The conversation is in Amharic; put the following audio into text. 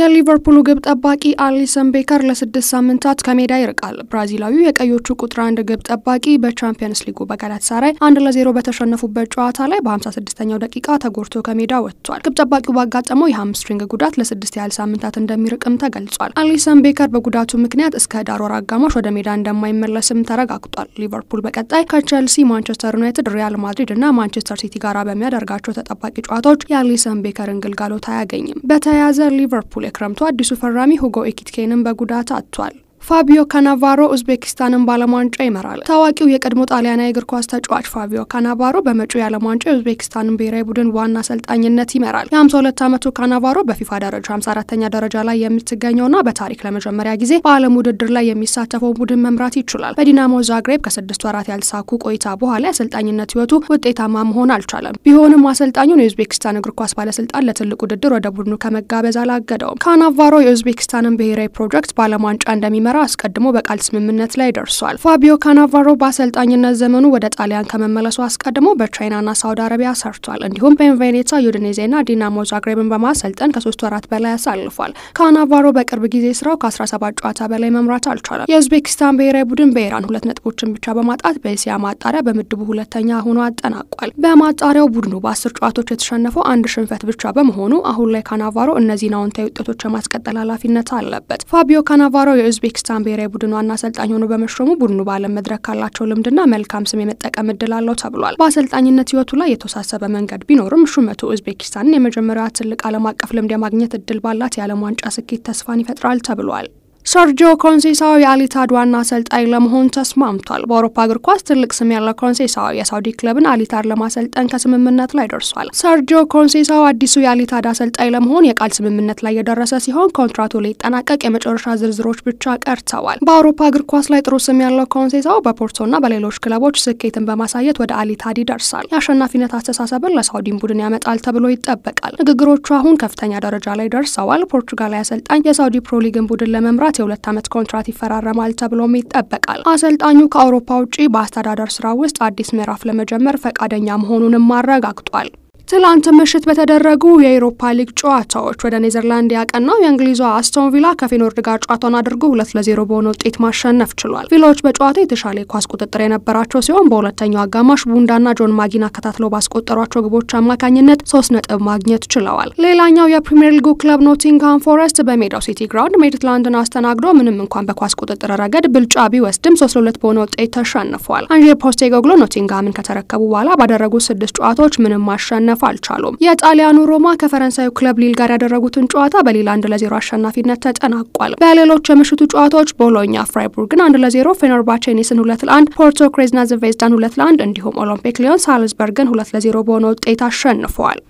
የሊቨርፑል ግብ ጠባቂ አሊሰን ቤከር ለ6 ሳምንታት ከሜዳ ይርቃል። ብራዚላዊው የቀዮቹ ቁጥር 1 ግብ ጠባቂ በቻምፒየንስ ሊጉ በጋላታሳራይ 1-0 በተሸነፉበት ጨዋታ ላይ በ56ኛው ደቂቃ ተጎድቶ ከሜዳ ወጥቷል። ግብ ጠባቂው ባጋጠመው የሃምስትሪንግ ጉዳት ለ6 ያህል ሳምንታት እንደሚርቅም ተገልጿል። አሊሰን ቤከር በጉዳቱ ምክንያት እስከ ዳር ወር አጋማሽ ወደ ሜዳ እንደማይመለስም ተረጋግጧል። ሊቨርፑል በቀጣይ ከቼልሲ፣ ማንቸስተር ዩናይትድ፣ ሪያል ማድሪድ እና ማንቸስተር ሲቲ ጋር በሚያደርጋቸው ተጠባቂ ጨዋታዎች የአሊሰን ቤከርን ግልጋሎት አያገኝም። በተያያዘ ሊቨርፑል የክረምቱ አዲሱ ፈራሚ ሁጎ ኤኪቲኬንን በጉዳት አጥቷል። ፋቢዮ ካናቫሮ ኡዝቤኪስታንን በዓለም ዋንጫ ይመራል። ታዋቂው የቀድሞ ጣሊያናዊ እግር ኳስ ተጫዋች ፋቢዮ ካናቫሮ በመጪው የዓለም ዋንጫ የኡዝቤኪስታንን ብሔራዊ ቡድን ዋና አሰልጣኝነት ይመራል። የ52 ዓመቱ ካናቫሮ በፊፋ ደረጃ 54ኛ ደረጃ ላይ የምትገኘውና በታሪክ ለመጀመሪያ ጊዜ በዓለም ውድድር ላይ የሚሳተፈው ቡድን መምራት ይችላል። በዲናሞ ዛግሬብ ከ6 ወራት ያልሳኩ ቆይታ በኋላ የአሰልጣኝነት ህይወቱ ውጤታማ መሆን አልቻለም። ቢሆንም አሰልጣኙን የኡዝቤኪስታን እግር ኳስ ባለስልጣን ለትልቅ ውድድር ወደ ቡድኑ ከመጋበዝ አላገደውም። ካናቫሮ የኡዝቤኪስታንን ብሔራዊ ፕሮጀክት በዓለም ዋንጫ እንደሚመራ አስቀድሞ በቃል ስምምነት ላይ ደርሷል። ፋቢዮ ካናቫሮ በአሰልጣኝነት ዘመኑ ወደ ጣሊያን ከመመለሱ አስቀድሞ በቻይናና ሳውዲ አረቢያ ሰርቷል። እንዲሁም በኢንቬኔታ ዩዲኔዜና ዲናሞ ዛግሬብን በማሰልጠን ከ3 ወራት በላይ አሳልፏል። ካናቫሮ በቅርብ ጊዜ ስራው ከ17 ጨዋታ በላይ መምራት አልቻለም። የኡዝቤኪስታን ብሔራዊ ቡድን በኢራን 2 ነጥቦችን ብቻ በማጣት በእስያ ማጣሪያ በምድቡ ሁለተኛ ሆኖ አጠናቋል። በማጣሪያው ቡድኑ በ10 ጨዋታዎች የተሸነፈው 1 ሽንፈት ብቻ በመሆኑ አሁን ላይ ካናቫሮ እነዚህን አዎንታዊ ውጤቶች የማስቀጠል ኃላፊነት አለበት። ፋቢዮ ካናቫሮ የኡዝቤኪስታን ብሔራዊ ቡድኑ ዋና አሰልጣኝ ሆኖ በመሾሙ ቡድኑ በዓለም መድረክ ካላቸው ልምድና መልካም ስም የመጠቀም እድል አለው ተብሏል። በአሰልጣኝነት ህይወቱ ላይ የተወሳሰበ መንገድ ቢኖርም ሹመቱ ኡዝቤኪስታንን የመጀመሪያዋ ትልቅ ዓለም አቀፍ ልምድ የማግኘት እድል ባላት የዓለም ዋንጫ ስኬት ተስፋን ይፈጥራል ተብሏል። ሰርጂዮ ኮንሴሳኦ የአሊታድ ዋና አሰልጣኝ ለመሆን ተስማምቷል። በአውሮፓ እግር ኳስ ትልቅ ስም ያለው ኮንሴሳኦ የሳውዲ ክለብን አሊታድ ለማሰልጠን ከስምምነት ላይ ደርሷል። ሰርጂዮ ኮንሴሳኦ አዲሱ የአሊታድ አሰልጣኝ ለመሆን የቃል ስምምነት ላይ የደረሰ ሲሆን ኮንትራቱ ሊጠናቀቅ የመጨረሻ ዝርዝሮች ብቻ ቀርተዋል። በአውሮፓ እግር ኳስ ላይ ጥሩ ስም ያለው ኮንሴሳኦ በፖርቶና በሌሎች ክለቦች ስኬትን በማሳየት ወደ አሊታድ ይደርሳል። የአሸናፊነት አስተሳሰብን ለሳውዲን ቡድን ያመጣል ተብሎ ይጠበቃል። ንግግሮቹ አሁን ከፍተኛ ደረጃ ላይ ደርሰዋል። ፖርቹጋላዊ አሰልጣኝ የሳውዲ ፕሮ ሊግን ቡድን ለመምራት የ2 ዓመት ኮንትራት ይፈራረማል ተብሎም ይጠበቃል። አሰልጣኙ ከአውሮፓ ውጪ በአስተዳደር ስራ ውስጥ አዲስ ምዕራፍ ለመጀመር ፈቃደኛ መሆኑንም አረጋግጧል። ትላንት ምሽት በተደረጉ የአውሮፓ ሊግ ጨዋታዎች ወደ ኔዘርላንድ ያቀናው የእንግሊዟ አስቶን ቪላ ከፌኖርድ ጋር ጨዋታውን አድርጎ 2-0 በሆነ ውጤት ማሸነፍ ችሏል። ቪላዎች በጨዋታው የተሻለ የኳስ ቁጥጥር የነበራቸው ሲሆን በሁለተኛው አጋማሽ ቡንዳና ጆን ማጊና አከታትለው ባስቆጠሯቸው ግቦች አማካኝነት 3 ነጥብ ማግኘት ችለዋል። ሌላኛው የፕሪሚየር ሊጉ ክለብ ኖቲንግሃም ፎረስት በሜዳው ሲቲ ግራውንድ ሜሪትላንድን አስተናግዶ ምንም እንኳን በኳስ ቁጥጥር ረገድ ብልጫ ቢወስድም 3-2 በሆነ ውጤት ተሸንፏል። አንጄ ፖስቴኮግሉ ኖቲንግሃምን ከተረከቡ በኋላ ባደረጉት 6 ጨዋታዎች ምንም ማሸነፍ አልቻሉም። የጣሊያኑ ሮማ ከፈረንሳዩ ክለብ ሊል ጋር ያደረጉትን ጨዋታ በሊል 1-0 አሸናፊነት ተጠናቋል። በሌሎች የምሽቱ ጨዋታዎች ቦሎኛ ፍራይቡርግን 1-0፣ ፌነርባቼ ኒስን 2-1፣ ፖርቶ ክሬዝና ዝቬዝዳን 2-1 እንዲሁም ኦሎምፒክ ሊዮን ሳልዝበርግን 2-0 በሆነ ውጤት አሸንፈዋል።